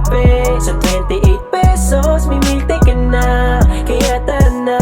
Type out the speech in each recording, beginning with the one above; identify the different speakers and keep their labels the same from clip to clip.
Speaker 1: kape. Sa 28 pesos, may milk tea ka na. Kaya tara na,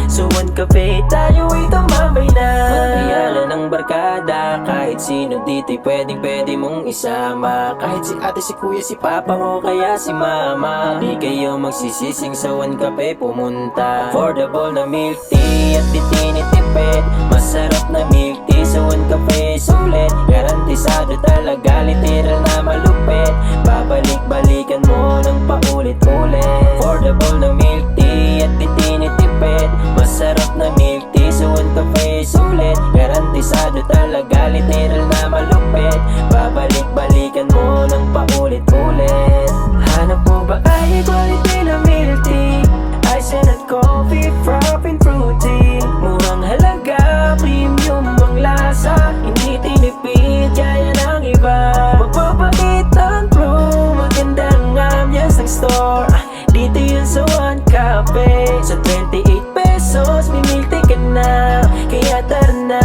Speaker 1: sa One Cafe tayo'y tumambay na. Magbiyalan ng barkada, kahit sino dito'y pwede mong isama. Kahit si ate, si kuya, si papa o kaya si mama, di kayo magsisising sa One Cafe pumunta. Affordable na milk tea at di tinitipid. Masarap na milk tea sa One Cafe, sulit. Garantisado talaga, literal na malupit. Babalik-balikan mo ng paulit-ulit. Affordable na milk tea at di tinitipid. Masarap na milk tea sa One Cafe, sulit. Garantisado talaga, literal na malupit. Babalik-balikan mo ng paulit-ulit. Hanap mo ba ay quality na milk tea? Ice and coffee, frap and fruity. Murang halaga, premium ang lasa. Hindi tinipid, kaya ng iba. Magpapakit ang crew, magandang ambience ng store. Dito yun sa One Cafe. Sa 28 pesos, may milk tea ka na. Kaya tara na,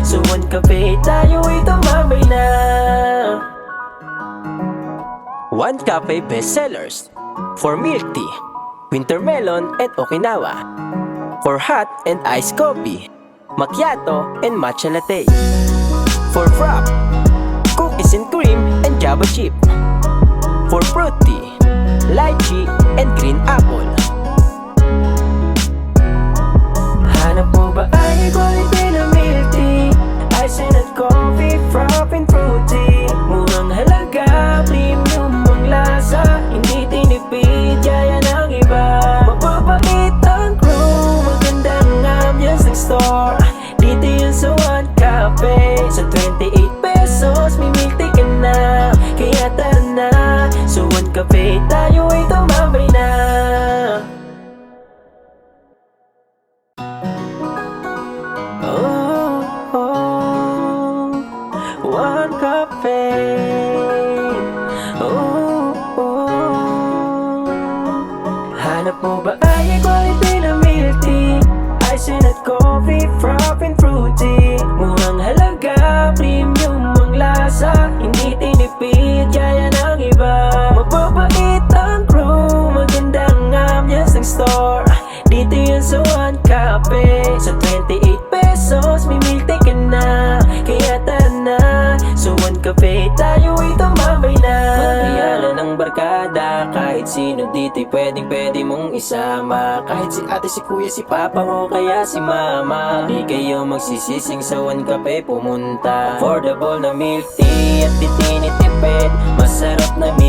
Speaker 1: sa One Cafe tayo'y tumambay na. One Cafe bestsellers for milk tea, winter melon and Okinawa. For hot and iced coffee, macchiato and matcha latte. For frap, cookies and cream and java chip. For fruity, lychee and green apple. Hanap mo ba ay quality na milk tea? Ice and coffee, frap and fruity. Murang halaga, premium ang lasa. Hindi tinipid, kaya ng iba. Mapapakit ang crew, magandang ambience ng store. Dito yun sa One Cafe. Sa 28 pesos, may milk tea ka na. Kaya tara na, sa One Cafe tayo'y tumambay na. One Cafe. Hanap mo ba ay quality na milk tea? Ice and coffee, frap and fruity. Murang halaga, premium ang lasa. Hindi tinipid, kaya ng iba. Mapapait ang crew, magandang ambience ng store. Dito yun sa One Cafe. Sa 28 pesos, may milk tea ka na. Kaya tara na, sa One Cafe tayo'y tumambay na. Magbiyalan ng barkada, kahit sino dito'y pwede mong isama. Kahit si ate, si kuya, si papa o kaya si mama, di kayo magsisising sa One Cafe pumunta. Affordable na milk tea at di tinitipid. Masarap na milk